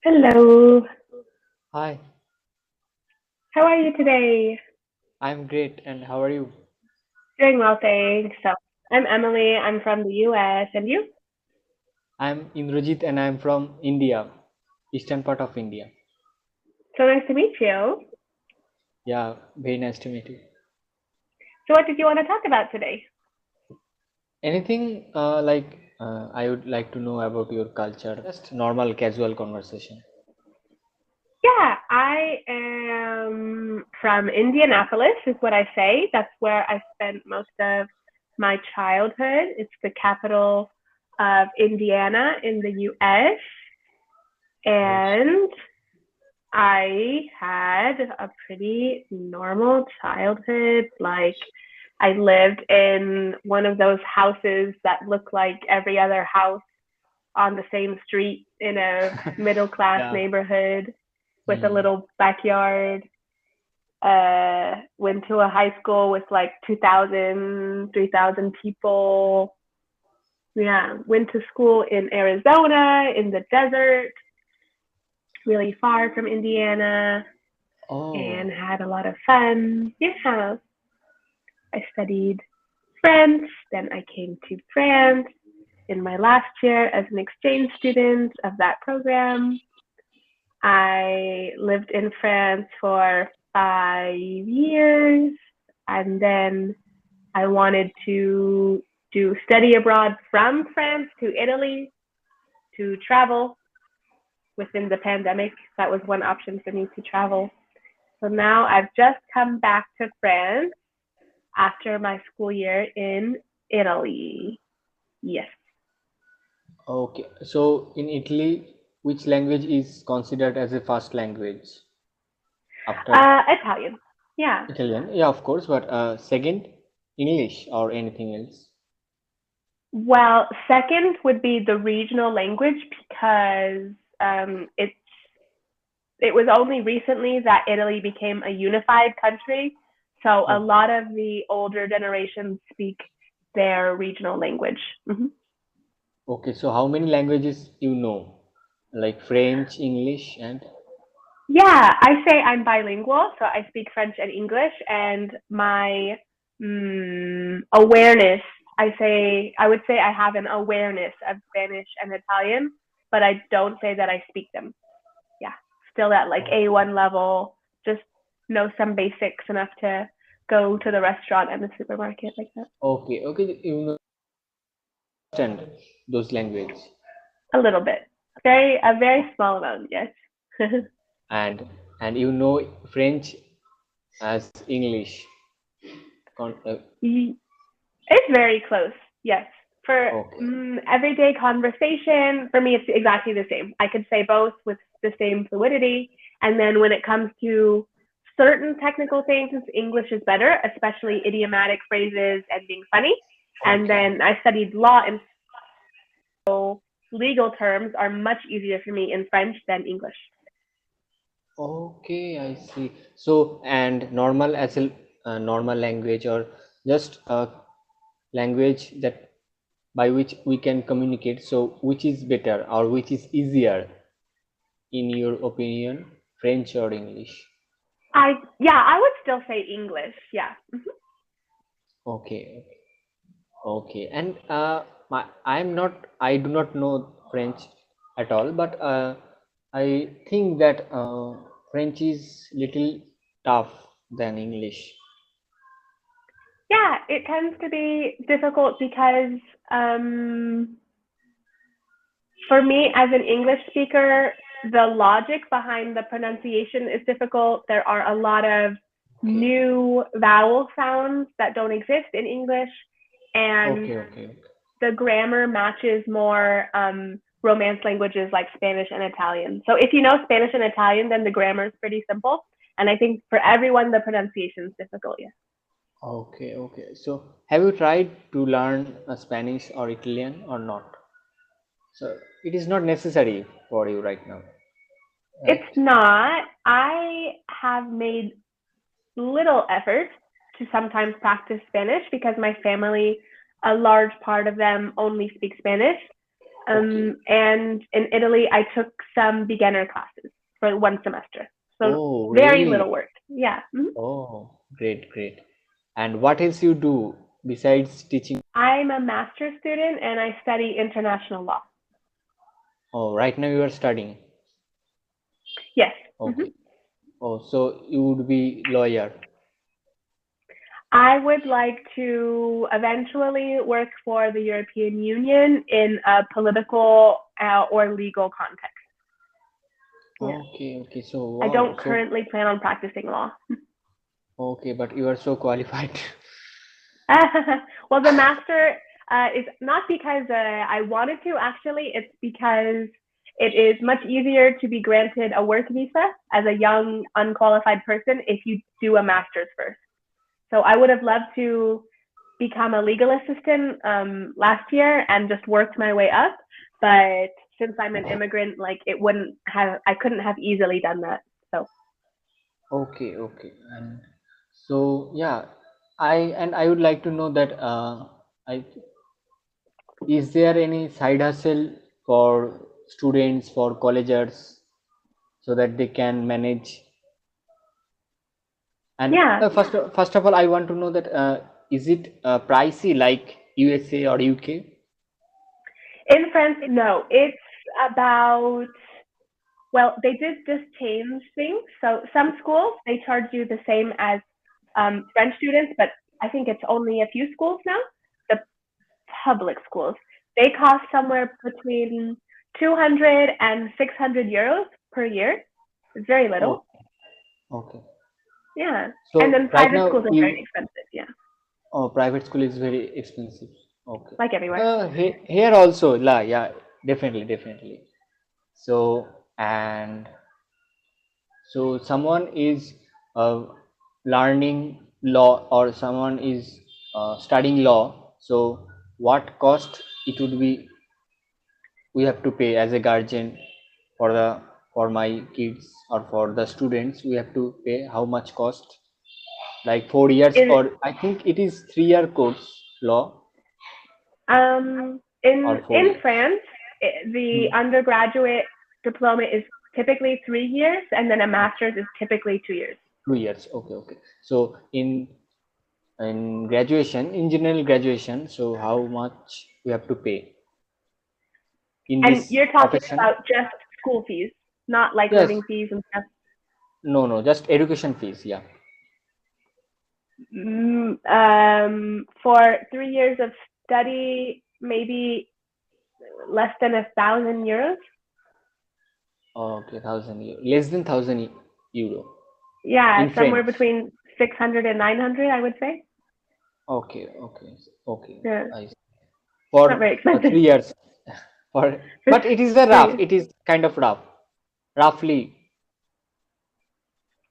Hello. Hi, How are you today? I'm great, and how are you? Doing well, thanks. So, I'm Emily. I'm from the US. And you? I'm Indrajit and I'm from India, eastern part of India. So nice to meet you. Yeah, very nice to meet you. So, what did you want to talk about today? Anything I would like to know about your culture, just normal casual conversation. Yeah, I am from Indianapolis, is what I say. That's where I spent most of my childhood. It's the capital of Indiana in the US. Oh, And I had a pretty normal childhood. Like, I lived in one of those houses that look like every other house on the same street in a middle class yeah. neighborhood with a Hmm. little backyard. Went to a high school with like 2,000, 3,000 people. Yeah, went to school in Arizona in the desert, really far from Indiana, and Oh, had a lot of fun. Yeah, I studied French, then I came to France in my last year as an exchange student of that program. I lived in France for 5 years, and then I wanted to do study abroad from France to Italy to travel within the pandemic. That was one option for me to travel. So now I've just come back to France after my school year in Italy. Yes. okay. So in Italy, which language is considered as a first language after Italian. Yeah. Italian? Yeah, of course, but second, English or anything else? Well, second would be the regional language because it's it was only recently that Italy became a unified country. So a Okay. lot of the older generations speak their regional language. Mhm. Okay, so how many languages you know? Like French, English, and Yeah, I say I'm bilingual, so I speak French and English, and my awareness, I would say I have an awareness of Spanish and Italian, but I don't say that I speak them. Yeah, still at like okay, A1 level, just know some basics enough to go to the restaurant and the supermarket like that. okay, you know, understand those language, A little bit, a very small amount, yes. and and you know French as English. Con It's very close. Yes. For okay, everyday conversation, for me, it's exactly the same. I could say both with the same fluidity. And then when it comes to certain technical things, English is better, especially idiomatic phrases and being funny. And okay, then I studied law, and so legal terms are much easier for me in French than English. okay. I see. So and normal as a normal language or just a language that by which we can communicate. So which is better or which is easier in your opinion, French or English? Yeah, I would still say English. Yeah. Okay, okay. And I do not know French at all, but I think that French is little tough than English. Yeah, it tends to be difficult because um, for me, as an English speaker, the logic behind the pronunciation is difficult. There are a lot of Okay, new vowel sounds that don't exist in English, and okay. the grammar matches more Romance languages like Spanish and Italian. So if you know Spanish and Italian, then the grammar is pretty simple. And I think for everyone, the pronunciation is difficult. Yeah. Okay. So have you tried to learn Spanish or Italian or not? So it is not necessary for you right now, It's right? not. I have made little effort to sometimes practice Spanish because my family, a large part of them only speak Spanish. Okay. And in Italy, I took some beginner classes for 1 semester. So Oh, very little really? work. Yeah. Oh, great, great. And what else you do besides teaching? I'm a master's student and I study international law. Oh, right now you are studying. Yes. Okay. Oh, so you would be lawyer. I would like to eventually work for the European Union in a political or legal context. Yeah. Okay, okay. So I wow. don't So currently plan on practicing law. okay, but you are so qualified. Well, the master is not because I wanted to, actually, it's because it is much easier to be granted a work visa as a young, unqualified person if you do a master's first. So I would have loved to become a legal assistant last year and just worked my way up. But since I'm an immigrant, like it wouldn't have, I couldn't have easily done that. So Okay, okay. And so yeah, I would like to know that I is there any side hustle for students, for collegers, so that they can manage? And yeah, first of all, I want to know that is it pricey like USA or UK? in France, no, it's about, well, they did just change things. So some schools, they charge you the same as French students, but I think it's only a few schools now. The public schools, they cost somewhere between 200 and 600 euros per year. It's very Oh, little. okay. Yeah. And So then right private now schools are very you expensive. Yeah. private school is very expensive. Okay. Like everywhere. Here also, la, yeah, definitely, definitely. So and so someone is uh, learning law or someone is studying law. So what cost it would be we have to pay as a guardian for the for my kids or for the students we have to pay how much cost like 4 years In or I think it is 3 year course law or four in years. France, the Hmm. undergraduate diploma is typically 3 years, and then a master's is typically 2 years. 2 years, okay, okay. So in graduation, in general graduation, so how much we have to pay in And this you're talking profession? about just school fees, not like Yes, living fees and stuff. no, no, just education fees, yeah. For 3 years of study, maybe less than 1,000 euros. Okay, less than 1,000 euro Yeah, in somewhere French. between 600 and 900, I would say. Okay, okay, okay. Yeah, I see. not For very expensive. 3 years, for For but it is a rough. 3 years. It is kind of rough, roughly.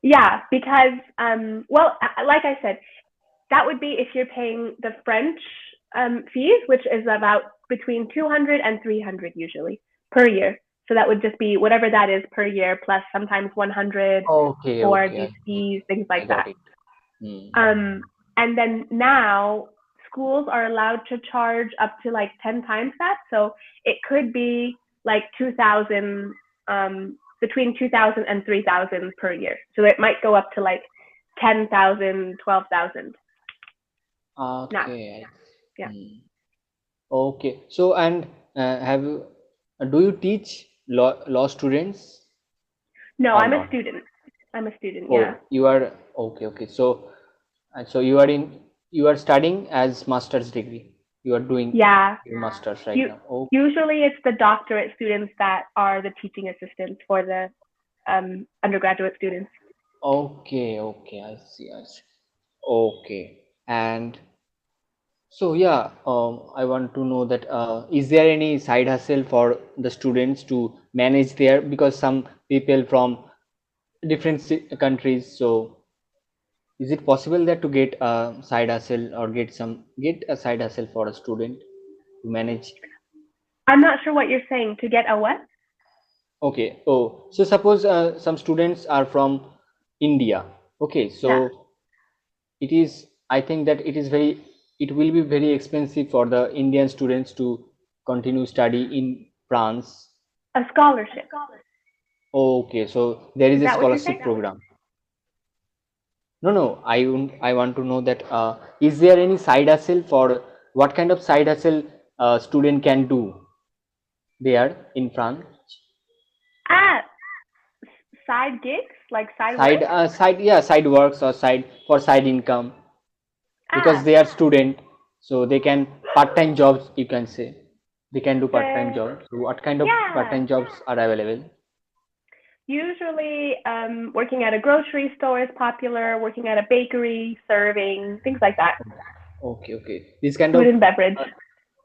Yeah, because well, like I said, that would be if you're paying the French fees, which is about between 200 and 300 usually per year. So that would just be whatever that is per year plus sometimes 100 Okay, for okay, these fees, things I like got that. it. Hmm. And then now schools are allowed to charge up to like 10 times that. So it could be like 2,000, between 2,000 and 3,000 per year. So it might go up to like 10,000, 12,000 now. Okay. Yeah. Hmm. Okay. So and have you do you teach law students No, or I'm a not? student. I'm a student. Yeah. Oh, you are okay. Okay. So so you are studying as master's degree. You are doing Yeah. your master's right You, now. Oh, usually it's the doctorate students that are the teaching assistants for the undergraduate students. okay. Okay. I see. I see. Okay. And so yeah, I want to know that is there any side hustle for the students to manage there because some people from different countries. So is it possible that to get a side hustle or get a side hustle for a student to manage? I'm not sure what you're saying. To get a what? Okay. Oh, so suppose some students are from India. Okay, Yeah. so it is. I think that it is very. It will be very expensive for the Indian students to continue study in France? A scholarship. Okay, so there is Is a that what you're saying? scholarship program. No. I want to know that is there any side hustle for what kind of side hustle student can do there in France? Ah, side gigs, like side Side work. side works or side income, because Ah, they are student, so they can part-time jobs, you can say. They can do part-time the jobs. So what kind of yeah. part-time jobs are available? Usually, working at a grocery store is popular. Working at a bakery, serving, things like that. Okay. This kind Food of and beverage.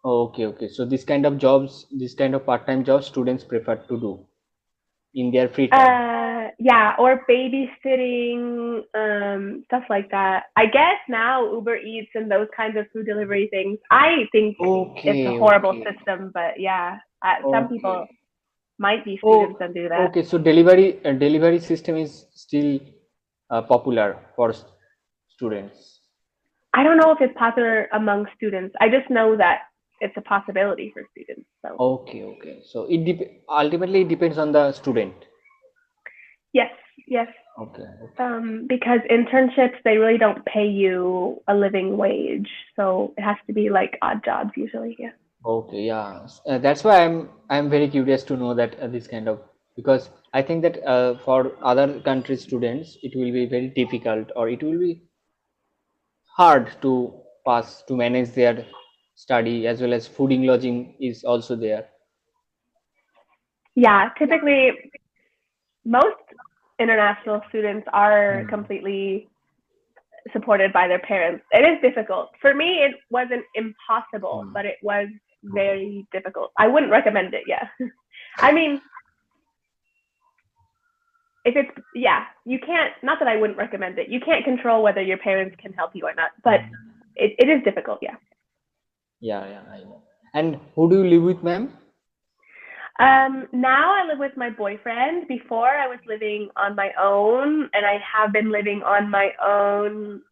uh, okay. So this kind of jobs, this kind of part-time jobs students prefer to do in their free time. Yeah, or babysitting, stuff like that. I guess now Uber Eats and those kinds of food delivery things. I think it's a horrible Okay. system, but yeah, some Okay. people might be students Oh, and do that. okay. So delivery system is still popular for students. I don't know if it's popular among students. I just know that it's a possibility for students. So Okay. So ultimately it depends on the student. yes, yes. Okay. Because internships they really don't pay you a living wage, so it has to be like odd jobs usually. Yeah. Okay, yeah. That's why I'm very curious to know that this kind of, because I think that for other country students it will be very difficult, or it will be hard to pass to manage their study, as well as fooding lodging is also there. Yeah, typically most international students are Hmm. completely supported by their parents. It is difficult. For me, it wasn't impossible, Hmm. but it was Okay. very difficult. I wouldn't recommend it. Yeah. I mean, if it's, yeah, you can't, not that I wouldn't recommend it. You can't control whether your parents can help you or not, but Hmm. it is difficult. Yeah. Yeah, I know. And who do you live with, ma'am? Now I live with my boyfriend. Before I was living on my own, and I have been living on my own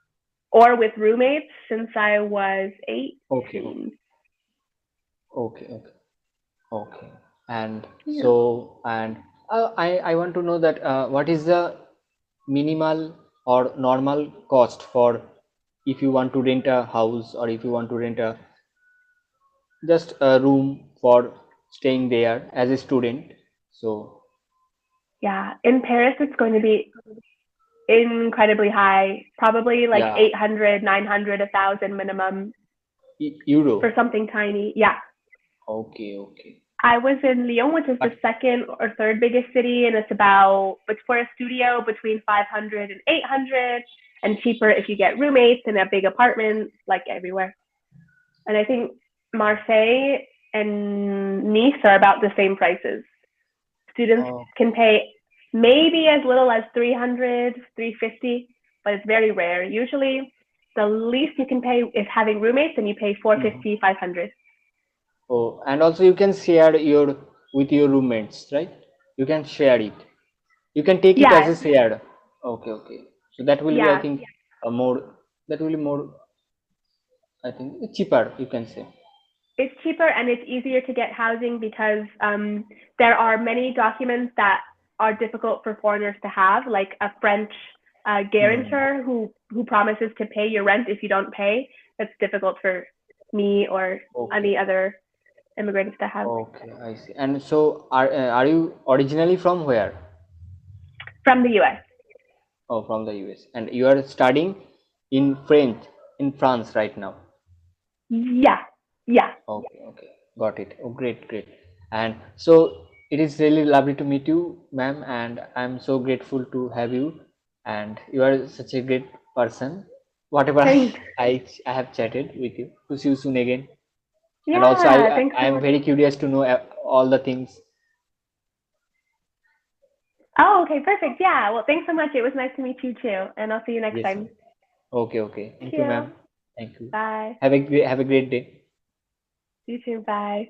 or with roommates since I was Okay, 18. okay. Okay. And Yeah. I want to know that what is the minimal or normal cost for if you want to rent a house, or if you want to rent a just a room for staying there as a student. So Yeah. In Paris, it's going to be incredibly high, probably like yeah, 800, 900, 1,000 minimum for euro. something tiny. Yeah. Okay. I was in Lyon, which is the But second or third biggest city, and it's about, but for a studio, between 500 and 800, and cheaper if you get roommates in a big apartment, like everywhere. And I think Marseille and Nice are about the same prices. Students uh, can pay maybe as little as 300, 350, but it's very rare. Usually, the least you can pay is having roommates, and you pay mhm. 450, 500. Oh, and also you can share your with your roommates, right? You can share it. You can take it as Yeah, a shared. Okay. So that will be, I yeah. think, a more, that will be more, I think, cheaper, you can say. It's cheaper and it's easier to get housing because there are many documents that are difficult for foreigners to have, like a French Hmm. guarantor who promises to pay your rent if you don't pay. That's difficult for me or Okay. any other immigrants to have. Okay, I see. And so are you originally from where? From the US. Oh, from the US. And you are studying in French in France right now. Yeah, yeah. Okay. Got it. Oh, great. And so it is really lovely to meet you, ma'am, and I'm so grateful to have you. And you are such a great person. Whatever Thanks. I have chatted with you. To see you soon again. And also Yeah, thanks I so am much. very curious to know all the things. Oh, okay, perfect. Yeah, well, thanks so much. It was nice to meet you too, and I'll see you next Yes, ma'am. time. Okay. Thank Thank you, you. ma'am. Thank you. Bye. Have a great day. You too. Bye.